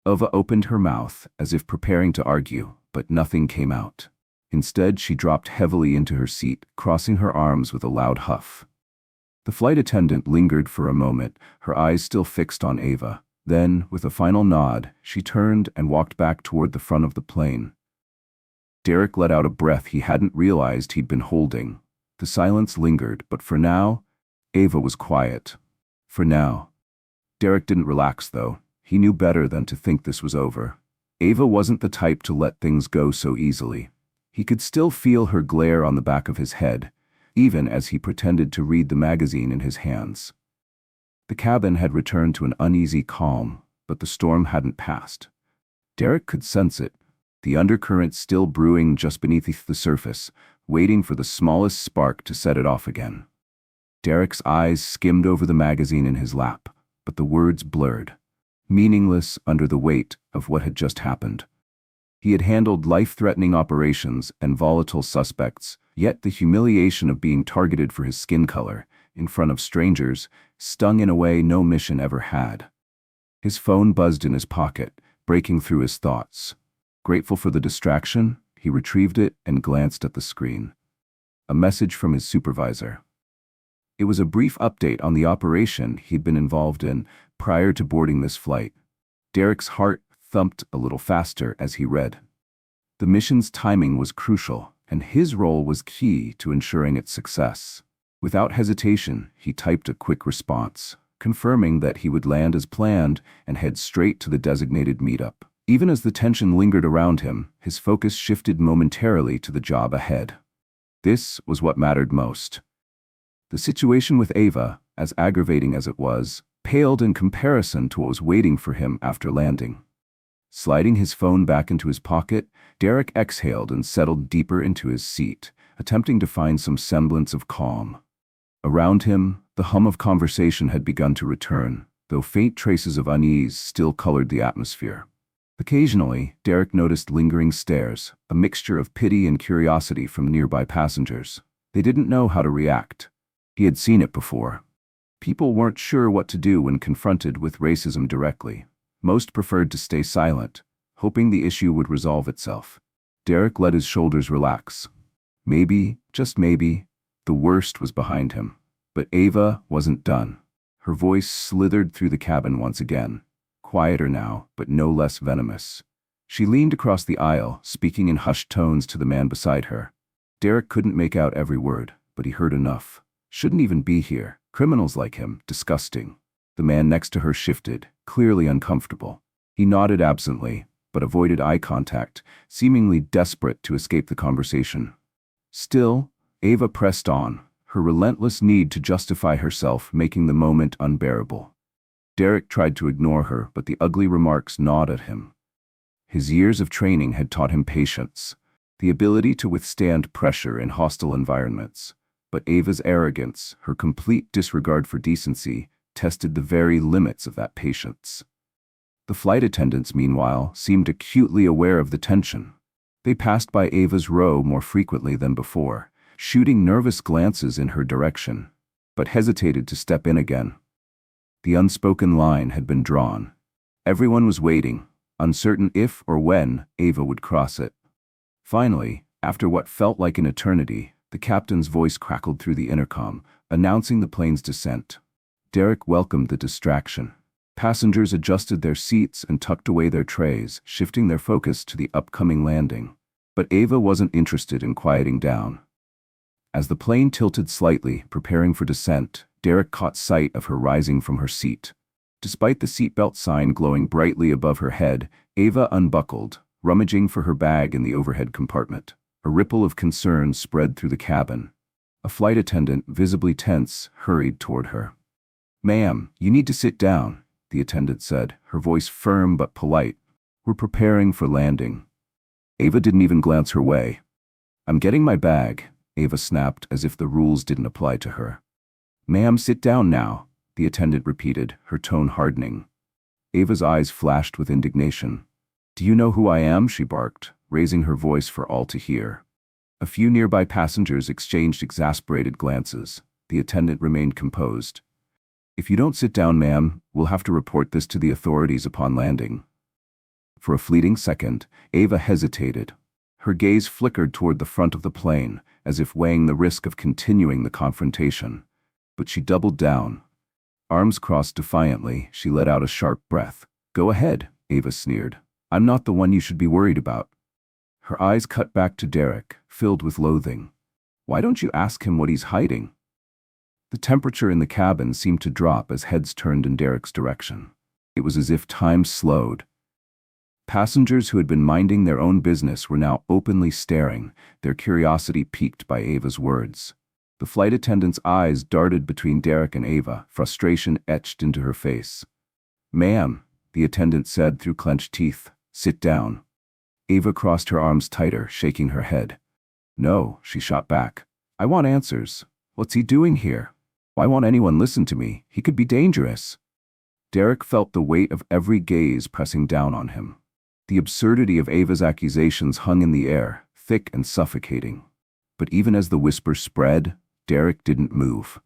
Ava opened her mouth, as if preparing to argue, but nothing came out. Instead, she dropped heavily into her seat, crossing her arms with a loud huff. The flight attendant lingered for a moment, her eyes still fixed on Ava. Then, with a final nod, she turned and walked back toward the front of the plane. Derek let out a breath he hadn't realized he'd been holding. The silence lingered, but for now, Ava was quiet. For now. Derek didn't relax, though. He knew better than to think this was over. Ava wasn't the type to let things go so easily. He could still feel her glare on the back of his head, even as he pretended to read the magazine in his hands. The cabin had returned to an uneasy calm, but the storm hadn't passed. Derek could sense it, the undercurrent still brewing just beneath the surface, waiting for the smallest spark to set it off again. Derek's eyes skimmed over the magazine in his lap, but the words blurred, meaningless under the weight of what had just happened. He had handled life-threatening operations and volatile suspects, yet the humiliation of being targeted for his skin color, in front of strangers, stung in a way no mission ever had. His phone buzzed in his pocket, breaking through his thoughts. Grateful for the distraction, he retrieved it and glanced at the screen. A message from his supervisor. It was a brief update on the operation he'd been involved in prior to boarding this flight. Derek's heart thumped a little faster as he read. The mission's timing was crucial, and his role was key to ensuring its success. Without hesitation, he typed a quick response, confirming that he would land as planned and head straight to the designated meetup. Even as the tension lingered around him, his focus shifted momentarily to the job ahead. This was what mattered most. The situation with Ava, as aggravating as it was, paled in comparison to what was waiting for him after landing. Sliding his phone back into his pocket, Derek exhaled and settled deeper into his seat, attempting to find some semblance of calm. Around him, the hum of conversation had begun to return, though faint traces of unease still colored the atmosphere. Occasionally, Derek noticed lingering stares, a mixture of pity and curiosity from nearby passengers. They didn't know how to react. He had seen it before. People weren't sure what to do when confronted with racism directly. Most preferred to stay silent, hoping the issue would resolve itself. Derek let his shoulders relax. Maybe, just maybe, the worst was behind him. But Ava wasn't done. Her voice slithered through the cabin once again, quieter now, but no less venomous. She leaned across the aisle, speaking in hushed tones to the man beside her. Derek couldn't make out every word, but he heard enough. Shouldn't even be here. Criminals like him, disgusting. The man next to her shifted, clearly uncomfortable. He nodded absently, but avoided eye contact, seemingly desperate to escape the conversation. Still, Ava pressed on, her relentless need to justify herself making the moment unbearable. Derek tried to ignore her, but the ugly remarks gnawed at him. His years of training had taught him patience, the ability to withstand pressure in hostile environments. But Ava's arrogance, her complete disregard for decency, tested the very limits of that patience. The flight attendants, meanwhile, seemed acutely aware of the tension. They passed by Ava's row more frequently than before, shooting nervous glances in her direction, but hesitated to step in again. The unspoken line had been drawn. Everyone was waiting, uncertain if or when Ava would cross it. Finally, after what felt like an eternity, the captain's voice crackled through the intercom, announcing the plane's descent. Derek welcomed the distraction. Passengers adjusted their seats and tucked away their trays, shifting their focus to the upcoming landing. But Ava wasn't interested in quieting down. As the plane tilted slightly, preparing for descent, Derek caught sight of her rising from her seat. Despite the seatbelt sign glowing brightly above her head, Ava unbuckled, rummaging for her bag in the overhead compartment. A ripple of concern spread through the cabin. A flight attendant, visibly tense, hurried toward her. "Ma'am, you need to sit down," the attendant said, her voice firm but polite. "We're preparing for landing." Ava didn't even glance her way. "I'm getting my bag," Ava snapped as if the rules didn't apply to her. "Ma'am, sit down now," the attendant repeated, her tone hardening. Ava's eyes flashed with indignation. "Do you know who I am?" she barked, raising her voice for all to hear. A few nearby passengers exchanged exasperated glances. The attendant remained composed. "If you don't sit down, ma'am, we'll have to report this to the authorities upon landing." For a fleeting second, Ava hesitated. Her gaze flickered toward the front of the plane, as if weighing the risk of continuing the confrontation. But she doubled down. Arms crossed defiantly, she let out a sharp breath. "Go ahead," Ava sneered. "I'm not the one you should be worried about." Her eyes cut back to Derek, filled with loathing. "Why don't you ask him what he's hiding?" The temperature in the cabin seemed to drop as heads turned in Derek's direction. It was as if time slowed. Passengers who had been minding their own business were now openly staring, their curiosity piqued by Ava's words. The flight attendant's eyes darted between Derek and Ava, frustration etched into her face. "Ma'am," the attendant said through clenched teeth, "sit down." Ava crossed her arms tighter, shaking her head. "No," she shot back. "I want answers. What's he doing here? Why won't anyone listen to me? He could be dangerous." Derek felt the weight of every gaze pressing down on him. The absurdity of Ava's accusations hung in the air, thick and suffocating. But even as the whisper spread, Derek didn't move.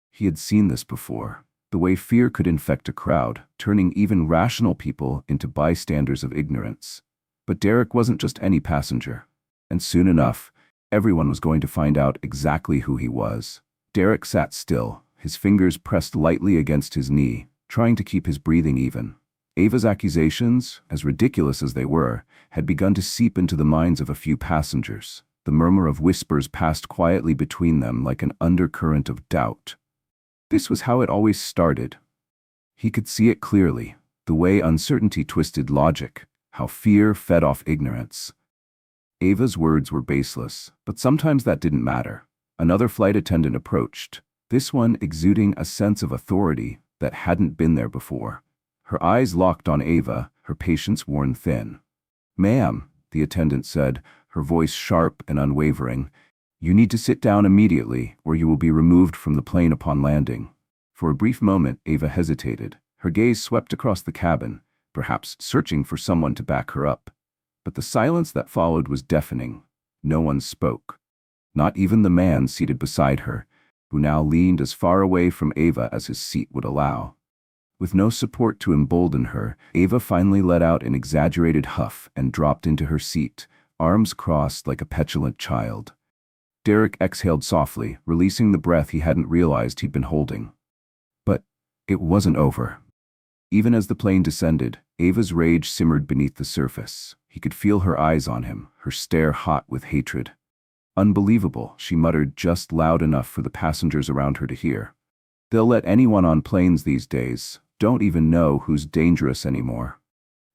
He had seen this before, the way fear could infect a crowd, turning even rational people into bystanders of ignorance. But Derek wasn't just any passenger. And soon enough, everyone was going to find out exactly who he was. Derek sat still, his fingers pressed lightly against his knee, trying to keep his breathing even. Ava's accusations, as ridiculous as they were, had begun to seep into the minds of a few passengers. The murmur of whispers passed quietly between them like an undercurrent of doubt. This was how it always started. He could see it clearly, the way uncertainty twisted logic, how fear fed off ignorance. Ava's words were baseless, but sometimes that didn't matter. Another flight attendant approached, this one exuding a sense of authority that hadn't been there before. Her eyes locked on Ava, her patience worn thin. "Ma'am," the attendant said, her voice sharp and unwavering, "you need to sit down immediately, or you will be removed from the plane upon landing." For a brief moment, Ava hesitated. Her gaze swept across the cabin, perhaps searching for someone to back her up. But the silence that followed was deafening. No one spoke. Not even the man seated beside her. who now leaned as far away from Ava as his seat would allow. With no support to embolden her, Ava finally let out an exaggerated huff and dropped into her seat, arms crossed like a petulant child. Derek exhaled softly, releasing the breath he hadn't realized he'd been holding. But it wasn't over. Even as the plane descended, Ava's rage simmered beneath the surface. He could feel her eyes on him, her stare hot with hatred. "Unbelievable," she muttered just loud enough for the passengers around her to hear. "They'll let anyone on planes these days. Don't even know who's dangerous anymore."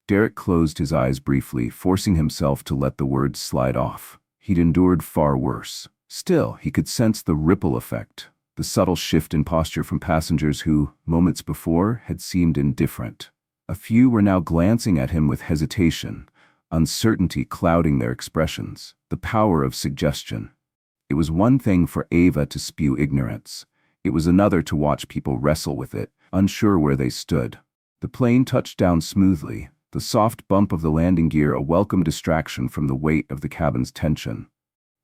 Derek closed his eyes briefly, forcing himself to let the words slide off. He'd endured far worse. Still, he could sense the ripple effect, the subtle shift in posture from passengers who, moments before, had seemed indifferent. A few were now glancing at him with hesitation, uncertainty clouding their expressions, the power of suggestion. It was one thing for Ava to spew ignorance. It was another to watch people wrestle with it, unsure where they stood. The plane touched down smoothly, the soft bump of the landing gear a welcome distraction from the weight of the cabin's tension.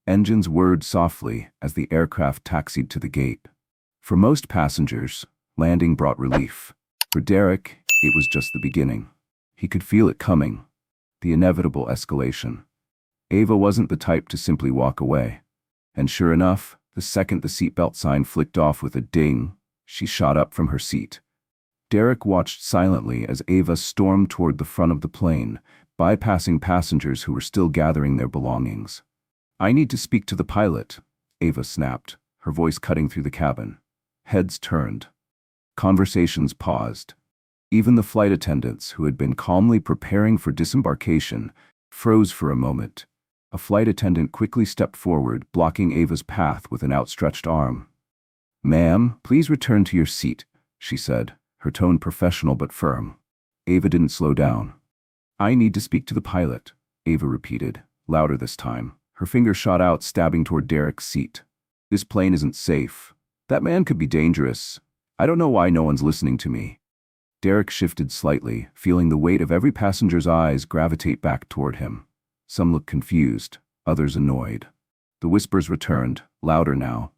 Engines whirred softly as the aircraft taxied to the gate. For most passengers, landing brought relief. For Derek, it was just the beginning. He could feel it coming, the inevitable escalation. Ava wasn't the type to simply walk away. And sure enough, the second the seatbelt sign flicked off with a ding, she shot up from her seat. Derek watched silently as Ava stormed toward the front of the plane, bypassing passengers who were still gathering their belongings. "I need to speak to the pilot," Ava snapped, her voice cutting through the cabin. Heads turned. Conversations paused. Even the flight attendants, who had been calmly preparing for disembarkation, froze for a moment. A flight attendant quickly stepped forward, blocking Ava's path with an outstretched arm. "Ma'am, please return to your seat," she said, her tone professional but firm. Ava didn't slow down. "I need to speak to the pilot," Ava repeated, louder this time. Her finger shot out, stabbing toward Derek's seat. "This plane isn't safe. That man could be dangerous. I don't know why no one's listening to me." Derek shifted slightly, feeling the weight of every passenger's eyes gravitate back toward him. Some looked confused, others annoyed. The whispers returned, louder now.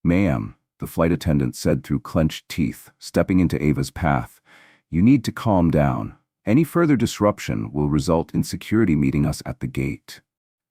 "Ma'am," the flight attendant said through clenched teeth, stepping into Ava's path, "you need to calm down. Any further disruption will result in security meeting us at the gate."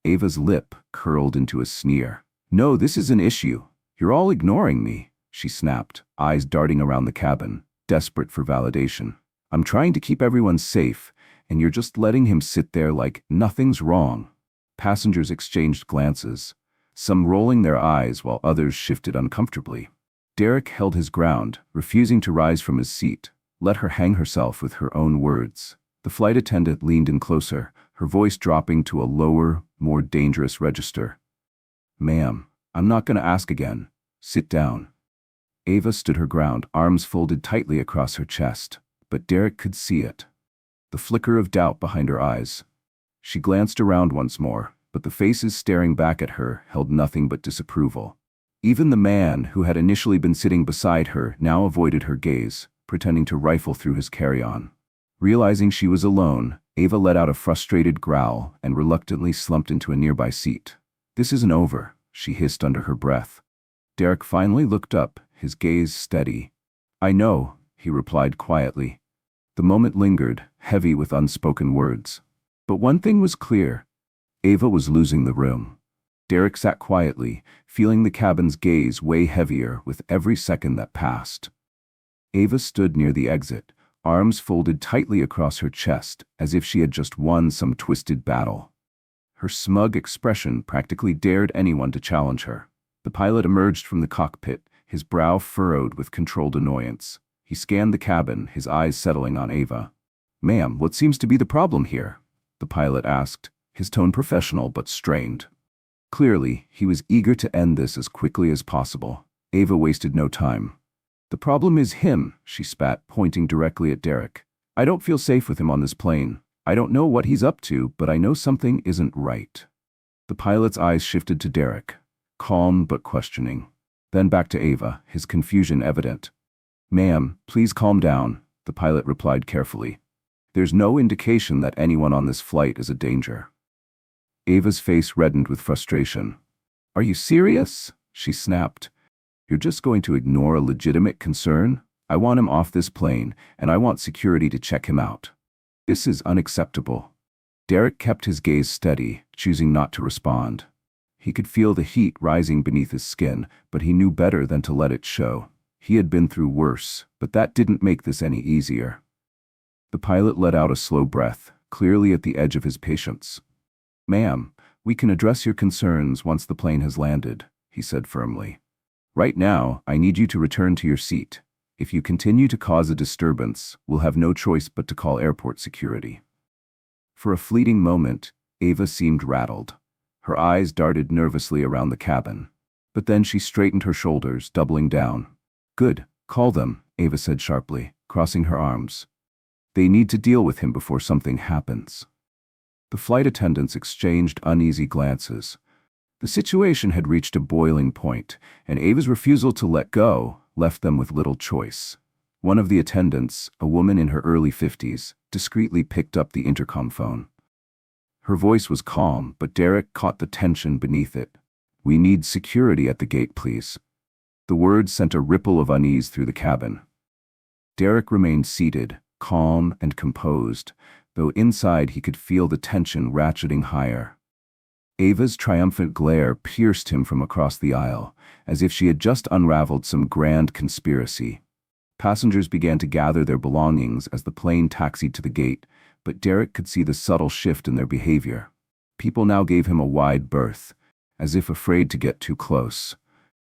Ava's lip curled into a sneer. "No, this is an issue. You're all ignoring me," she snapped, eyes darting around the cabin, desperate for validation. "I'm trying to keep everyone safe, and you're just letting him sit there like nothing's wrong." Passengers exchanged glances, some rolling their eyes while others shifted uncomfortably. Derek held his ground, refusing to rise from his seat, let her hang herself with her own words. The flight attendant leaned in closer, her voice dropping to a lower, more dangerous register. "Ma'am, I'm not going to ask again. Sit down." Ava stood her ground, arms folded tightly across her chest, but Derek could see it. The flicker of doubt behind her eyes. She glanced around once more, but the faces staring back at her held nothing but disapproval. Even the man who had initially been sitting beside her now avoided her gaze, pretending to rifle through his carry-on. Realizing she was alone, Ava let out a frustrated growl and reluctantly slumped into a nearby seat. "This isn't over," she hissed under her breath. Derek finally looked up, his gaze steady. "I know," he replied quietly. The moment lingered, heavy with unspoken words. But one thing was clear. Ava was losing the room. Derek sat quietly, feeling the cabin's gaze weigh heavier with every second that passed. Ava stood near the exit, arms folded tightly across her chest as if she had just won some twisted battle. Her smug expression practically dared anyone to challenge her. The pilot emerged from the cockpit, his brow furrowed with controlled annoyance. He scanned the cabin, his eyes settling on Ava. "Ma'am, what seems to be the problem here?" the pilot asked, his tone professional but strained. Clearly, he was eager to end this as quickly as possible. Ava wasted no time. "The problem is him," she spat, pointing directly at Derek. "I don't feel safe with him on this plane. I don't know what he's up to, but I know something isn't right." The pilot's eyes shifted to Derek, calm but questioning. Then back to Ava, his confusion evident. "Ma'am, please calm down," the pilot replied carefully. "There's no indication that anyone on this flight is a danger." Ava's face reddened with frustration. "Are you serious?" she snapped. You're just going to ignore a legitimate concern? I want him off this plane, and I want security to check him out. This is unacceptable. Derek kept his gaze steady, choosing not to respond. He could feel the heat rising beneath his skin, but he knew better than to let it show. He had been through worse, but that didn't make this any easier. The pilot let out a slow breath, clearly at the edge of his patience. "Ma'am, we can address your concerns once the plane has landed," he said firmly. "Right now, I need you to return to your seat. If you continue to cause a disturbance, we'll have no choice but to call airport security." For a fleeting moment, Ava seemed rattled. Her eyes darted nervously around the cabin. But then she straightened her shoulders, doubling down. "Good, call them," Ava said sharply, crossing her arms. "They need to deal with him before something happens." The flight attendants exchanged uneasy glances. The situation had reached a boiling point, and Ava's refusal to let go left them with little choice. One of the attendants, a woman in her early 50s, discreetly picked up the intercom phone. Her voice was calm, but Derek caught the tension beneath it. "We need security at the gate, please." The words sent a ripple of unease through the cabin. Derek remained seated, calm and composed, though inside he could feel the tension ratcheting higher. Ava's triumphant glare pierced him from across the aisle, as if she had just unraveled some grand conspiracy. Passengers began to gather their belongings as the plane taxied to the gate, but Derek could see the subtle shift in their behavior. People now gave him a wide berth, as if afraid to get too close,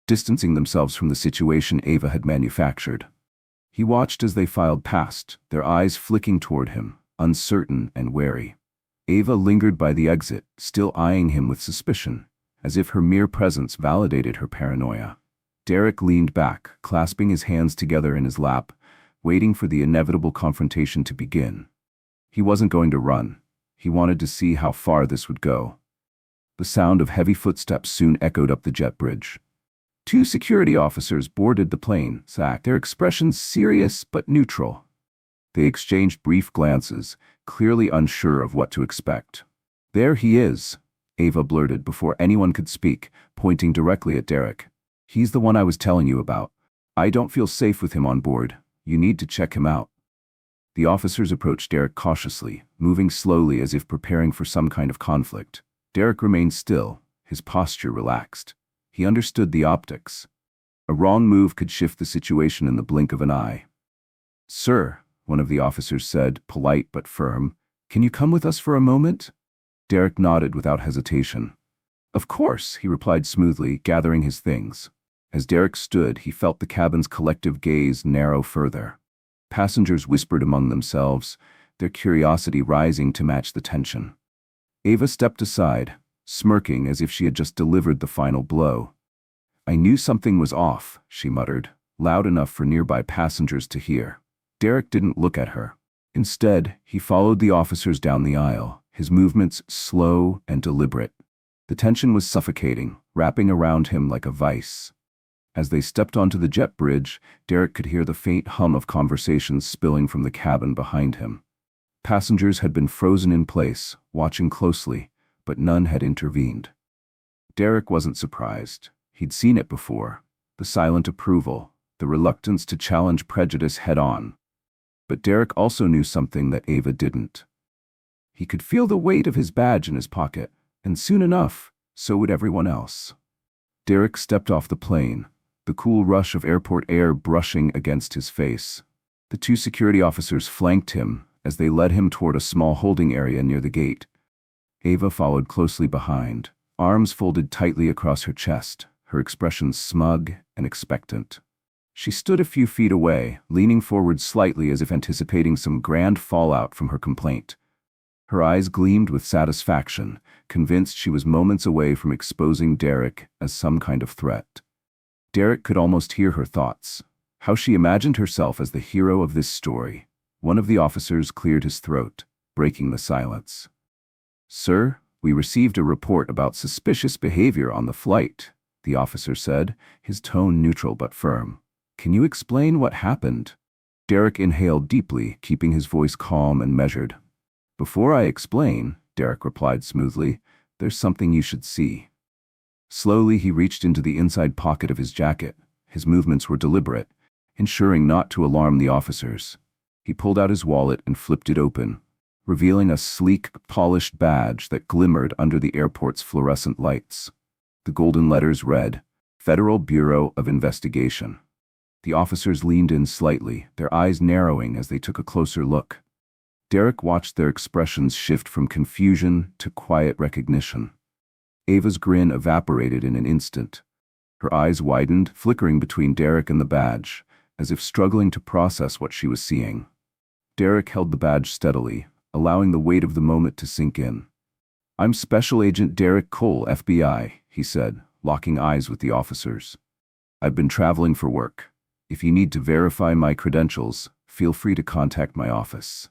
distancing themselves from the situation Ava had manufactured. He watched as they filed past, their eyes flicking toward him, uncertain and wary. Ava lingered by the exit, still eyeing him with suspicion, as if her mere presence validated her paranoia. Derek leaned back, clasping his hands together in his lap, waiting for the inevitable confrontation to begin. He wasn't going to run. He wanted to see how far this would go. The sound of heavy footsteps soon echoed up the jet bridge. Two security officers boarded the plane, their expressions serious but neutral. They exchanged brief glances, clearly unsure of what to expect. "There he is," Ava blurted before anyone could speak, pointing directly at Derek. "He's the one I was telling you about. I don't feel safe with him on board. You need to check him out." The officers approached Derek cautiously, moving slowly as if preparing for some kind of conflict. Derek remained still, his posture relaxed. He understood the optics. A wrong move could shift the situation in the blink of an eye. "Sir," one of the officers said, polite but firm, "can you come with us for a moment?" Derek nodded without hesitation. "Of course," he replied smoothly, gathering his things. As Derek stood, he felt the cabin's collective gaze narrow further. Passengers whispered among themselves, their curiosity rising to match the tension. Ava stepped aside, smirking as if she had just delivered the final blow. "I knew something was off," she muttered, loud enough for nearby passengers to hear. Derek didn't look at her. Instead, he followed the officers down the aisle, his movements slow and deliberate. The tension was suffocating, wrapping around him like a vice. As they stepped onto the jet bridge, Derek could hear the faint hum of conversations spilling from the cabin behind him. Passengers had been frozen in place, watching closely, but none had intervened. Derek wasn't surprised. He'd seen it before, the silent approval, the reluctance to challenge prejudice head-on. But Derek also knew something that Ava didn't. He could feel the weight of his badge in his pocket, and soon enough, so would everyone else. Derek stepped off the plane, the cool rush of airport air brushing against his face. The two security officers flanked him as they led him toward a small holding area near the gate. Ava followed closely behind, arms folded tightly across her chest, her expression smug and expectant. She stood a few feet away, leaning forward slightly as if anticipating some grand fallout from her complaint. Her eyes gleamed with satisfaction, convinced she was moments away from exposing Derek as some kind of threat. Derek could almost hear her thoughts, how she imagined herself as the hero of this story. One of the officers cleared his throat, breaking the silence. "Sir, we received a report about suspicious behavior on the flight," the officer said, his tone neutral but firm. "Can you explain what happened?" Derek inhaled deeply, keeping his voice calm and measured. "Before I explain," Derek replied smoothly, "there's something you should see." Slowly he reached into the inside pocket of his jacket, His movements were deliberate, ensuring not to alarm the officers. He pulled out his wallet and flipped it open, revealing a sleek, polished badge that glimmered under the airport's fluorescent lights. The golden letters read, Federal Bureau of Investigation. The officers leaned in slightly, their eyes narrowing as they took a closer look. Derek watched their expressions shift from confusion to quiet recognition. Ava's grin evaporated in an instant. Her eyes widened, flickering between Derek and the badge, as if struggling to process what she was seeing. Derek held the badge steadily, allowing the weight of the moment to sink in. "I'm Special Agent Derek Cole, FBI," he said, locking eyes with the officers. "I've been traveling for work. If you need to verify my credentials, feel free to contact my office."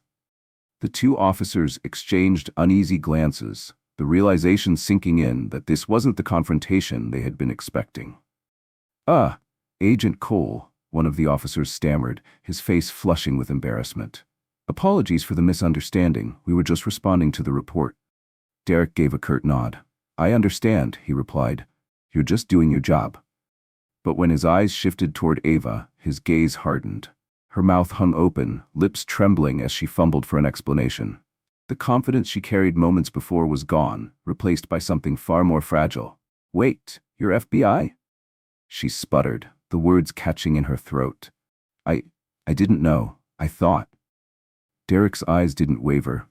The two officers exchanged uneasy glances, the realization sinking in that this wasn't the confrontation they had been expecting. Agent Cole," one of the officers stammered, his face flushing with embarrassment. "Apologies for the misunderstanding, we were just responding to the report." Derek gave a curt nod. "I understand," he replied. "You're just doing your job." But when his eyes shifted toward Ava, his gaze hardened. Her mouth hung open, lips trembling as she fumbled for an explanation. The confidence she carried moments before was gone, replaced by something far more fragile. "Wait, you're FBI?" She sputtered, the words catching in her throat. I didn't know. I thought." Derek's eyes didn't waver.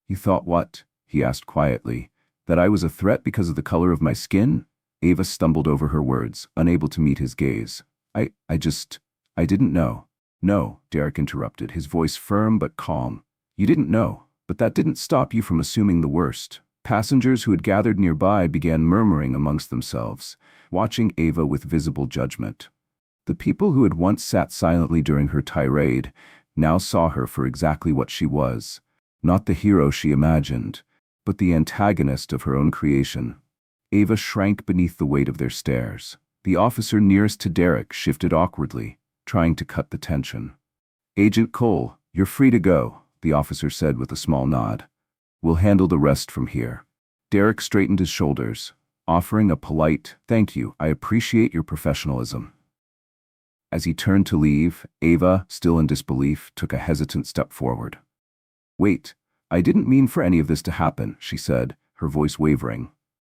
"You thought what?" he asked quietly. "That I was a threat because of the color of my skin?" Ava stumbled over her words, unable to meet his gaze. I didn't know." "No," Derek interrupted, his voice firm but calm. "You didn't know, but that didn't stop you from assuming the worst." Passengers who had gathered nearby began murmuring amongst themselves, watching Ava with visible judgment. The people who had once sat silently during her tirade now saw her for exactly what she was, not the hero she imagined, but the antagonist of her own creation. Ava shrank beneath the weight of their stares. The officer nearest to Derek shifted awkwardly, trying to cut the tension. "Agent Cole, you're free to go," the officer said with a small nod. "We'll handle the rest from here." Derek straightened his shoulders, offering a polite, "Thank you, I appreciate your professionalism." As he turned to leave, Ava, still in disbelief, took a hesitant step forward. "Wait, I didn't mean for any of this to happen," she said, her voice wavering.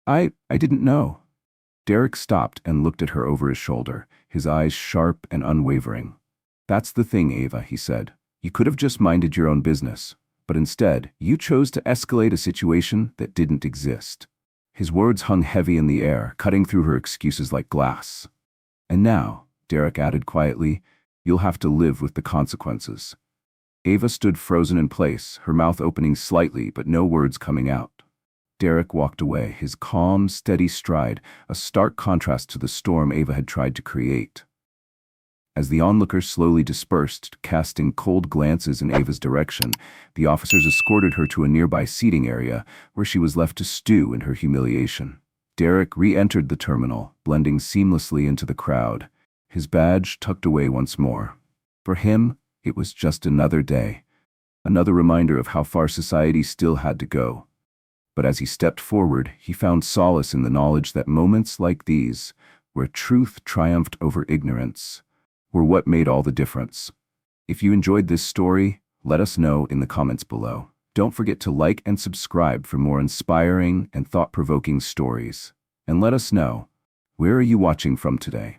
I didn't know." Derek stopped and looked at her over his shoulder, his eyes sharp and unwavering. "That's the thing, Ava," he said. "You could have just minded your own business, but instead, you chose to escalate a situation that didn't exist." His words hung heavy in the air, cutting through her excuses like glass. "And now," Derek added quietly, "you'll have to live with the consequences." Ava stood frozen in place, her mouth opening slightly but no words coming out. Derek walked away, his calm, steady stride a stark contrast to the storm Ava had tried to create. As the onlookers slowly dispersed, casting cold glances in Ava's direction, the officers escorted her to a nearby seating area where she was left to stew in her humiliation. Derek re-entered the terminal, blending seamlessly into the crowd, his badge tucked away once more. For him, it was just another day, another reminder of how far society still had to go. But as he stepped forward, he found solace in the knowledge that moments like these, where truth triumphed over ignorance, were what made all the difference. If you enjoyed this story, let us know in the comments below. Don't forget to like and subscribe for more inspiring and thought-provoking stories. And let us know, where are you watching from today?